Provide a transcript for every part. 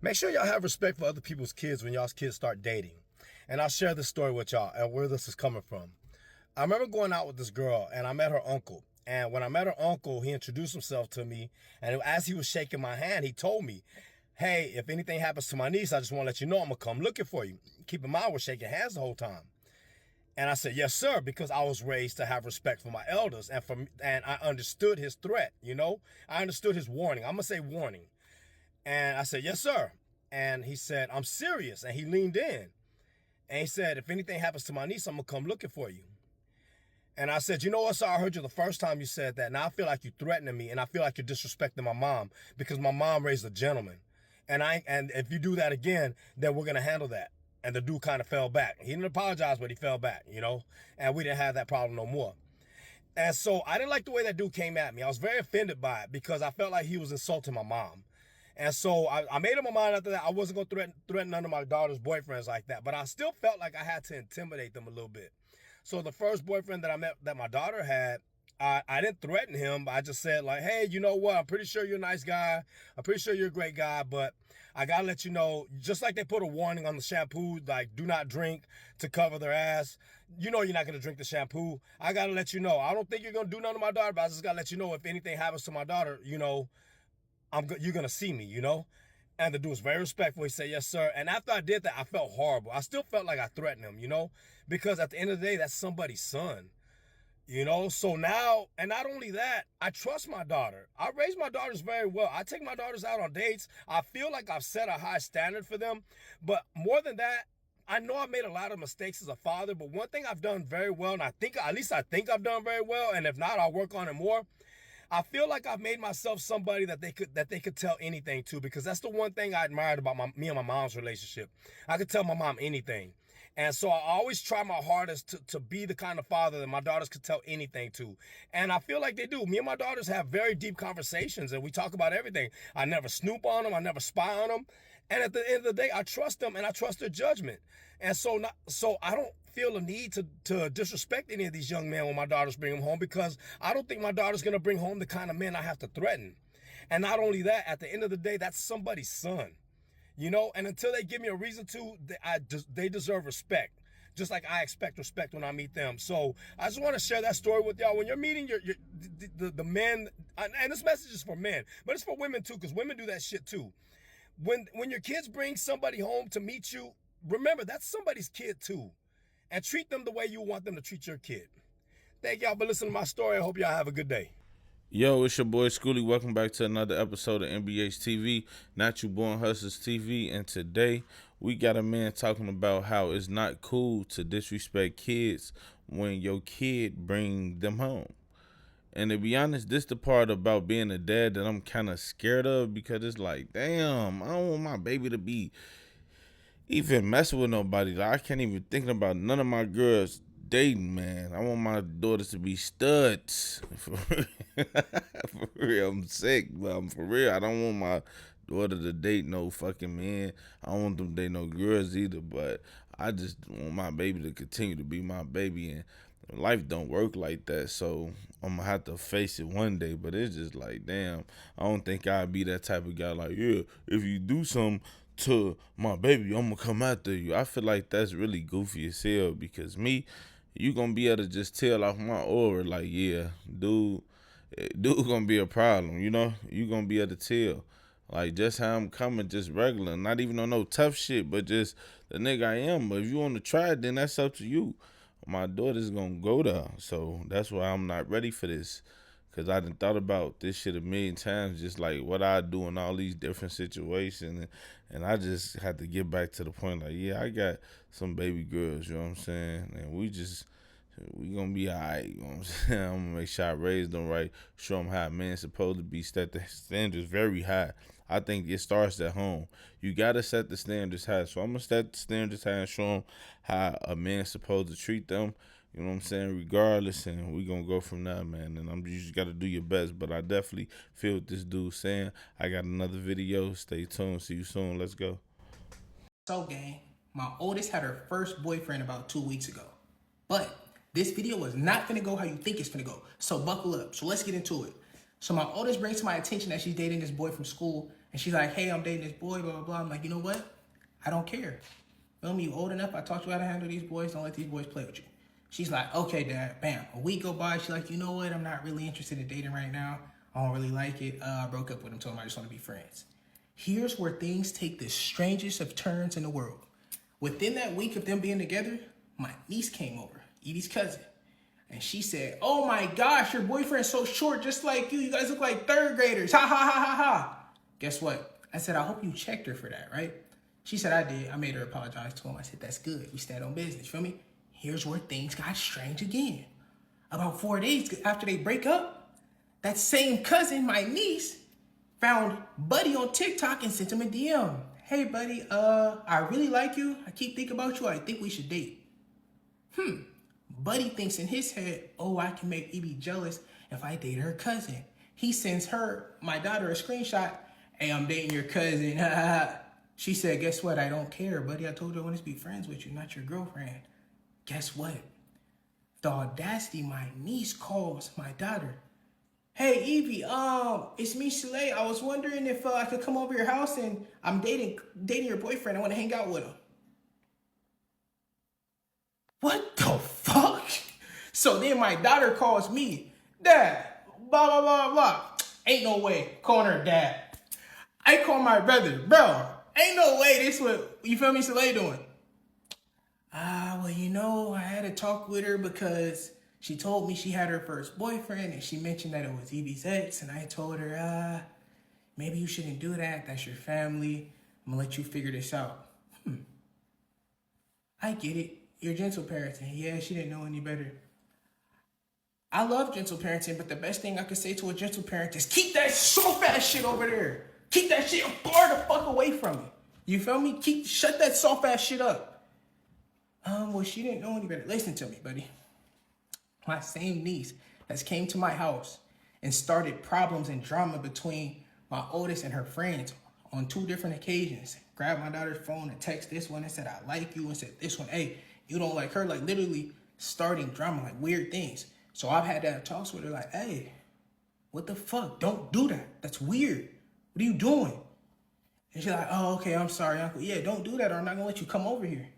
Make sure y'all have respect for other people's kids when y'all's kids start dating. And I'll share this story with y'all and where this is coming from. I remember going out with this girl and I met her uncle. And when I met her uncle, he introduced himself to me. And as he was shaking my hand, he told me, hey, if anything happens to my niece, I just want to let you know I'm going to come looking for you. Keep in mind, we're shaking hands the whole time. And I said, yes, sir, because I was raised to have respect for my elders. And I understood his threat, you know? I understood his warning. I'm going to say warning. And I said, yes, sir. And he said, I'm serious. And he leaned in. And he said, if anything happens to my niece, I'm going to come looking for you. And I said, you know what, sir? I heard you the first time you said that. Now I feel like you're threatening me, and I feel like you're disrespecting my mom because my mom raised a gentleman. And if you do that again, then we're going to handle that. And the dude kind of fell back. He didn't apologize, but he fell back, you know? And we didn't have that problem no more. And so I didn't like the way that dude came at me. I was very offended by it because I felt like he was insulting my mom. And so I made up my mind after that I wasn't going to threaten none of my daughter's boyfriends like that. But I still felt like I had to intimidate them a little bit. So the first boyfriend that I met that my daughter had, I didn't threaten him. But I just said like, hey, you know what? I'm pretty sure you're a nice guy. I'm pretty sure you're a great guy. But I got to let you know, just like they put a warning on the shampoo, like do not drink to cover their ass. You know you're not going to drink the shampoo. I got to let you know. I don't think you're going to do nothing to my daughter, but I just got to let you know if anything happens to my daughter, you know, you're going to see me, you know? And the dude was very respectful. He said, yes, sir. And after I did that, I felt horrible. I still felt like I threatened him, you know? Because at the end of the day, that's somebody's son. You know, so now, and not only that, I trust my daughter. I raise my daughters very well. I take my daughters out on dates. I feel like I've set a high standard for them. But more than that, I know I've made a lot of mistakes as a father, but one thing I've done very well, and at least I think I've done very well, and if not, I'll work on it more. I feel like I've made myself somebody that they could tell anything to, because that's the one thing I admired about me and my mom's relationship. I could tell my mom anything. And so I always try my hardest to be the kind of father that my daughters could tell anything to. And I feel like they do. Me and my daughters have very deep conversations and we talk about everything. I never snoop on them. I never spy on them. And at the end of the day, I trust them and I trust their judgment. And so I don't feel a need to disrespect any of these young men when my daughters bring them home, because I don't think my daughter's going to bring home the kind of men I have to threaten. And not only that, at the end of the day, that's somebody's son. You know, and until they give me a reason to, they deserve respect. Just like I expect respect when I meet them. So I just want to share that story with y'all. When you're meeting the men, and this message is for men, but it's for women too, because women do that shit too. When your kids bring somebody home to meet you, remember that's somebody's kid too. And treat them the way you want them to treat your kid. Thank y'all for listening to my story. I hope y'all have a good day. Yo, it's your boy Schooly. Welcome back to another episode of NBH TV, Not You Born Hustlers TV. And today we got a man talking about how it's not cool to disrespect kids when your kid bring them home. And to be honest, this the part about being a dad that I'm kind of scared of, because it's like, damn, I don't want my baby to be even messing with nobody. Like, I can't even think about none of my girls dating, man. I want my daughters to be studs. For real, for real. I'm sick, but I'm for real. I don't want my daughter to date no fucking man. I don't want them to date no girls either, but I just want my baby to continue to be my baby, and life don't work like that, so I'm gonna have to face it one day. But it's just like, damn, I don't think I'd be that type of guy like, yeah, if you do something to my baby, I'm gonna come after you. I feel like that's really goofy as hell, because me, you gonna be able to just tell off my aura, like, yeah, dude gonna be a problem, you know? You gonna be able to tell. Like, just how I'm coming, just regular, not even on no tough shit, but just the nigga I am. But if you want to try it, then that's up to you. My daughter's gonna go there, so that's why I'm not ready for this. Cause I done thought about this shit a million times, just like what I do in all these different situations, and I just had to get back to the point, like, yeah, I got some baby girls, you know what I'm saying, and we gonna be alright, you know what I'm saying. I'm gonna make sure I raise them right, show them how a man's supposed to be, set the standards very high. I think it starts at home. You gotta set the standards high, so I'm gonna set the standards high and show them how a man's supposed to treat them. You know what I'm saying? Regardless, and we gonna go from there, man. And you just gotta do your best. But I definitely feel what this dude's saying. I got another video. Stay tuned. See you soon. Let's go. So, gang, my oldest had her first boyfriend about 2 weeks ago. But this video is not finna go how you think it's finna go. So buckle up. So let's get into it. So my oldest brings to my attention that she's dating this boy from school And she's like, hey, I'm dating this boy, blah, blah, blah. I'm like, you know what? I don't care. Feel me? You old enough. I taught you how to handle these boys. Don't let these boys play with you. She's like, okay, Dad. Bam. A week go by. She's like, you know what? I'm not really interested in dating right now. I don't really like it. I broke up with him. Told him I just want to be friends. Here's where things take the strangest of turns in the world. Within that week of them being together, my niece came over, Evie's cousin. And she said, oh my gosh, your boyfriend's so short, just like you. You guys look like third graders. Ha, ha, ha, ha, ha. Guess what? I said, I hope you checked her for that, right? She said, I did. I made her apologize to him. I said, that's good. We stand on business. You feel me? Here's where things got strange again. About 4 days after they break up, that same cousin, my niece, found Buddy on TikTok and sent him a DM. Hey, Buddy, I really like you. I keep thinking about you. I think we should date. Buddy thinks in his head, oh, I can make Evie jealous if I date her cousin. He sends her, my daughter, a screenshot. Hey, I'm dating your cousin. She said, guess what? I don't care, Buddy. I told you I want to be friends with you, not your girlfriend. Guess what? The audacity, my niece calls my daughter. Hey, Evie, it's me, Soleil. I was wondering if I could come over your house, and I'm dating your boyfriend. I want to hang out with him. What the fuck? So then my daughter calls me, Dad, blah, blah, blah, blah. Ain't no way. Calling her dad. I call my brother, bro, ain't no way this what, you feel me, Soleil doing? Well, you know, I had to talk with her because she told me she had her first boyfriend and she mentioned that it was Evie's ex. And I told her, maybe you shouldn't do that. That's your family. I'm gonna let you figure this out. I get it. You're gentle parenting. Yeah, she didn't know any better. I love gentle parenting, but the best thing I could say to a gentle parent is keep that soft ass shit over there. Keep that shit far the fuck away from me. You feel me? Shut that soft ass shit up. Well, she didn't know any better. Listen to me, buddy. My same niece has came to my house and started problems and drama between my oldest and her friends on 2 different occasions. Grabbed my daughter's phone and text this one and said, I like you, and said this one, hey, you don't like her, like literally starting drama, like weird things. So I've had to have talks with her like, hey, what the fuck? Don't do that. That's weird. What are you doing? And she's like, oh, okay, I'm sorry, Uncle. Yeah, don't do that or I'm not gonna let you come over here.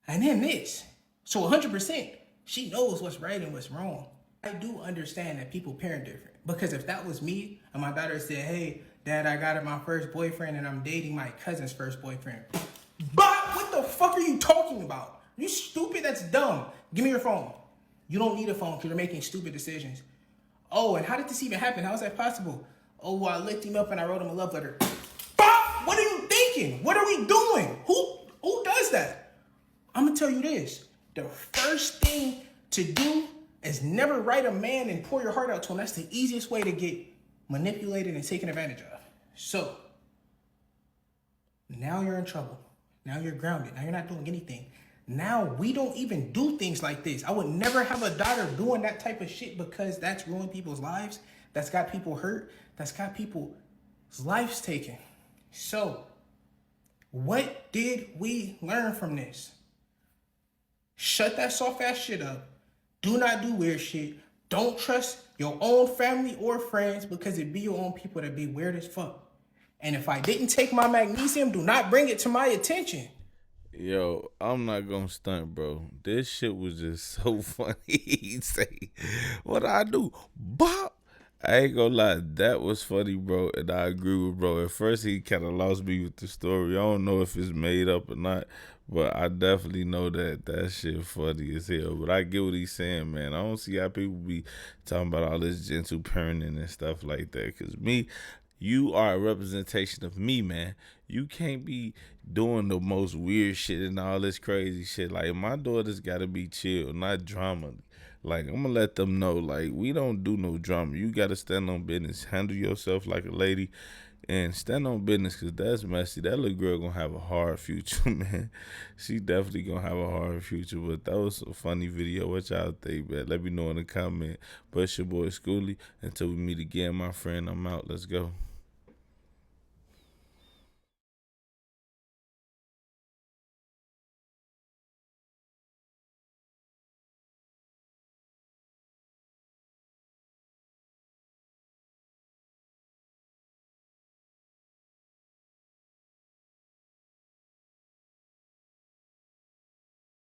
And then this. So 100%, she knows what's right and what's wrong. I do understand that people parent different. Because if that was me and my daughter said, hey, Dad, I got my first boyfriend and I'm dating my cousin's first boyfriend. But what the fuck are you talking about? You stupid, that's dumb. Give me your phone. You don't need a phone because you're making stupid decisions. Oh, and how did this even happen? How is that possible? Oh, well, I licked him up and I wrote him a love letter. Fuck! What are you thinking? What are we doing? Who does that? I'm gonna tell you this. The first thing to do is never write a man and pour your heart out to him. That's the easiest way to get manipulated and taken advantage of. So, now you're in trouble. Now you're grounded. Now you're not doing anything. Now we don't even do things like this. I would never have a daughter doing that type of shit because that's ruined people's lives. That's got people hurt. That's got people's lives taken. So, what did we learn from this? Shut that soft ass shit up. Do not do weird shit. Don't trust your own family or friends because it be your own people that be weird as fuck. And if I didn't take my magnesium, do not bring it to my attention. Yo, I'm not gonna stunt, bro. This shit was just so funny. He'd say, what I do? Bop! I ain't gonna lie, that was funny, bro, and I agree with bro. At first, he kind of lost me with the story. I don't know if it's made up or not, but I definitely know that shit funny as hell. But I get what he's saying, man. I don't see how people be talking about all this gentle parenting and stuff like that. Because me, you are a representation of me, man. You can't be doing the most weird shit and all this crazy shit. Like, my daughters got to be chill, not drama. Like, I'm going to let them know, like, we don't do no drama. You got to stand on business. Handle yourself like a lady and stand on business because that's messy. That little girl going to have a hard future, man. She definitely going to have a hard future. But that was a funny video. What y'all think, man? Let me know in the comment. But it's your boy, Schoolie. Until we meet again, my friend, I'm out. Let's go.